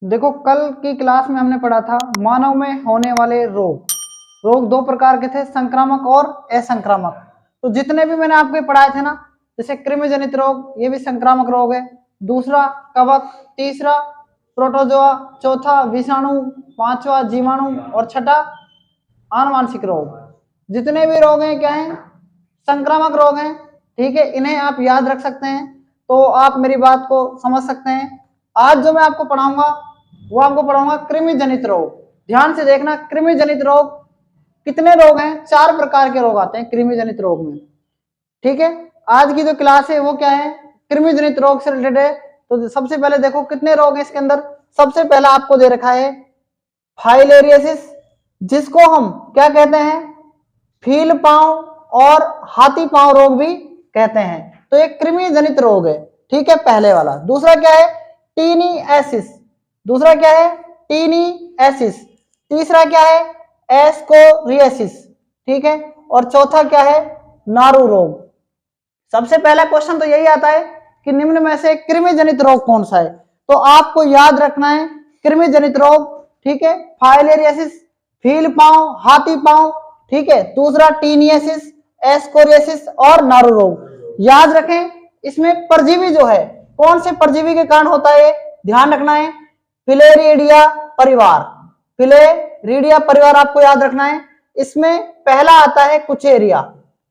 देखो, कल की क्लास में हमने पढ़ा था मानव में होने वाले रोग। रोग दो प्रकार के थे, संक्रामक और असंक्रामक। तो जितने भी मैंने आपको पढ़ाए थे ना, जैसे कृमि जनित रोग, ये भी संक्रामक रोग है। दूसरा कवक, तीसरा प्रोटोजोआ, चौथा विषाणु, पांचवा जीवाणु और छठा आनुवांशिक रोग। जितने भी रोग हैं क्या हैं? संक्रामक रोग हैं। ठीक है, इन्हें आप याद रख सकते हैं तो आप मेरी बात को समझ सकते हैं। आज जो मैं आपको पढ़ाऊंगा वो आपको पढ़ाऊंगा कृमि जनित रोग। ध्यान से देखना, कृमि जनित रोग कितने रोग हैं? 4 प्रकार के रोग आते हैं कृमि जनित रोग में। ठीक है, आज की जो क्लास है वो क्या है? कृमि जनित रोग से रिलेटेड है। तो सबसे पहले देखो कितने रोग हैं इसके अंदर। सबसे पहला आपको दे रखा है फाइलेरियसिस, जिसको हम क्या कहते हैं? फील पांव और हाथी पांव रोग भी कहते हैं। तो एक कृमि जनित रोग है। ठीक है, पहले वाला। दूसरा क्या है? टीनिएसिस। दूसरा क्या है? टीनिएसिस। तीसरा क्या है? एस्कोरियसिस। ठीक है, और चौथा क्या है? नारू रोग। सबसे पहला क्वेश्चन तो यही आता है कि निम्न में से कृमि जनित रोग कौन सा है? तो आपको याद रखना है कृमि जनित रोग। ठीक है, फाइलेरियसिस, फील पांव, हाथी पांव। ठीक है, दूसरा टीनियसिस, एस्कोरियसिस और नारू रोग। याद रखें, इसमें परजीवी जो है कौन से परजीवी के कारण होता है ध्यान रखना है। फिलेरिडिया परिवार, फिलेरिडिया परिवार आपको याद रखना है। इसमें पहला आता है कुचेरिया।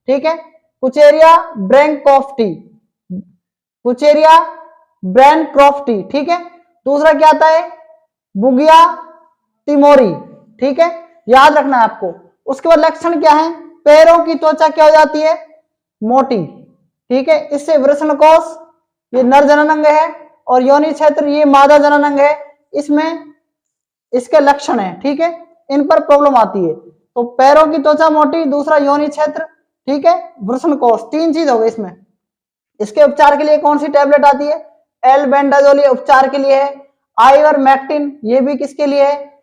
ठीक है, कुचेरिया ब्रैंकोफ्टी, कुचेरिया ब्रैनक्रॉफ्टी। ठीक है, दूसरा क्या आता है? बुगिया तिमोरी। ठीक है, याद रखना है आपको। उसके बाद लक्षण क्या है? पैरों की त्वचा क्या हो जाती है? मोटी। ठीक है, इससे वृषणकोश, ये नर जनन अंग है, और योनि क्षेत्र ये मादा जनन अंग है। इसमें इसके लक्षण है। ठीक है, इन पर प्रॉब्लम आती है। तो पैरों की त्वचा मोटी, दूसरा योनि क्षेत्र, ठीक है, वृषणकोश, 3 चीज हो गई इसमें। इसके उपचार के लिए कौन सी टैबलेट आती है? एल्बेंडाजोल, ये उपचार के लिए है। आइवरमेक्टिन, ये भी किसके लिए है?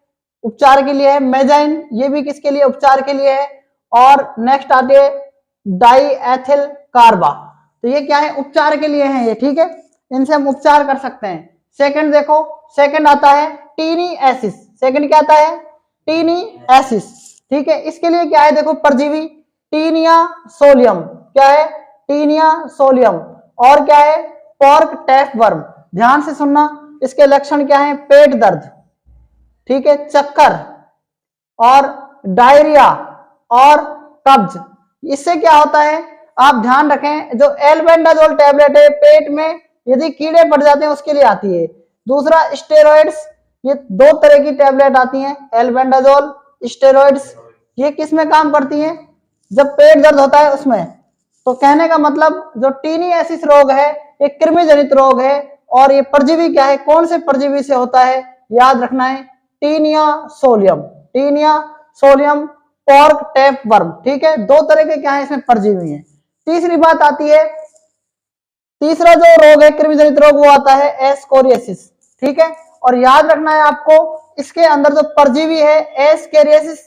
उपचार के लिए है। मेजाइन, ये भी किसके लिए? उपचार के लिए है। और नेक्स्ट आते हैं डाईएथिल कार्बा। तो ये क्या है? उपचार के लिए है ये। ठीक है, इनसे हम उपचार कर सकते हैं। सेकंड देखो, सेकंड आता है टीनिएसिस। सेकंड क्या आता है? टीनिएसिस। ठीक है, इसके लिए क्या है? देखो, परजीवी टीनिया सोलियम। क्या है? Taenia solium. और क्या है? Pork tapeworm. ध्यान से सुनना, इसके लक्षण क्या है? पेट दर्द, ठीक है, चक्कर और डायरिया और कब्ज। इससे क्या होता है आप ध्यान रखें, जो एल्बेंडाजोल टैबलेट है पेट में यदि कीड़े पड़ जाते हैं उसके लिए आती है। दूसरा स्टेरॉइड्स, ये 2 तरह की टैबलेट आती हैं, एल्बेंडाजोल, स्टेरॉइड्स। ये किस में काम करती हैं? जब पेट दर्द होता है उसमें। तो कहने का मतलब जो टीनिएसिस रोग है ये कृमि जनित रोग है। और ये परजीवी क्या है? कौन से परजीवी से होता है? याद रखना है taenia solium, taenia solium, pork tapeworm. ठीक है, 2 तरह के क्या है इसमें? परजीवी हैं। तीसरी बात आती है, तीसरा जो रोग है कृमि जनित रोग वो आता है एस्कोरियसिस। ठीक है, और याद रखना है आपको इसके अंदर जो परजीवी है एस्केरियसिस,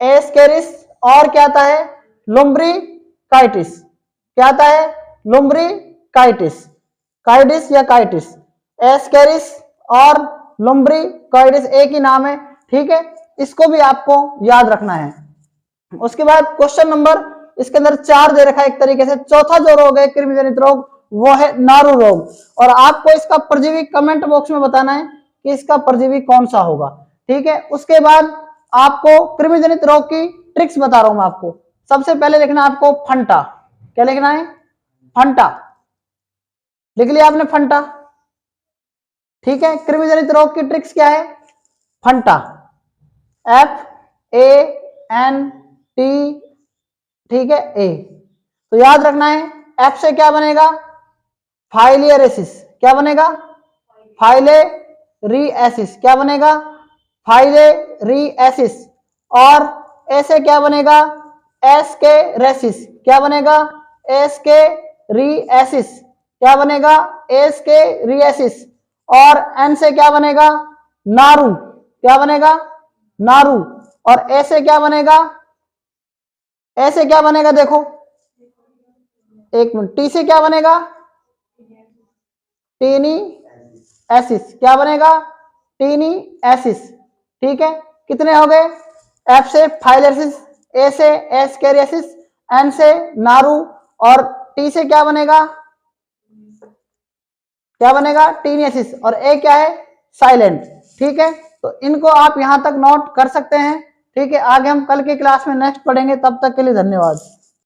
एस्केरिस, और क्या आता है? लुम्ब्रिकाइटिस। क्या आता है? लुम्ब्रिकाइटिस, काइटिस या काइटिस, एस्केरिस और लुम्ब्रिकाइटिस एक ही नाम है। ठीक है, इसको भी आपको याद रखना है। उसके बाद क्वेश्चन नंबर इसके अंदर 4 दे रखा है एक तरीके से। चौथा जो रोग है कृमि जनित रोग वो है नारू रोग। और आपको इसका परजीवी कमेंट बॉक्स में बताना है कि इसका परजीवी कौन सा होगा। ठीक है, उसके बाद आपको कृमि जनित रोग की ट्रिक्स बता रहा हूं मैं आपको। सबसे पहले लिखना आपको फंटा। क्या लिखना है? फंटा। लिख लिया आपने फंटा? ठीक है, कृमि जनित रोग की ट्रिक्स क्या है? फंटा, FANT, ठीक है, ए। तो याद रखना है एफ से क्या बनेगा? फाइलियरेसिस। क्या बनेगा? फाइलेरिएसिस। क्या बनेगा? फाइलेरिएसिस। और ए से क्या बनेगा? एस्केरेसिस। क्या बनेगा? एस्केरिएसिस। क्या बनेगा? एस्केरिएसिस। और एन से क्या बनेगा? नारू। क्या बनेगा? नारू। और ए से क्या बनेगा? ऐसे क्या बनेगा? देखो, एक मिनट, टी से क्या बनेगा? टीनी एसिस। क्या बनेगा? टीनी एसिस, ठीक है। कितने हो गए? एफ से फाइलेरिसिस, ए से एस्केरियासिस, एन से नारू और टी से क्या बनेगा? क्या बनेगा? टीनियसिस। और ए क्या है? साइलेंट, ठीक है। तो इनको आप यहां तक नोट कर सकते हैं, ठीक है। आगे हम कल की क्लास में नेक्स्ट पढ़ेंगे, तब तक के लिए धन्यवाद।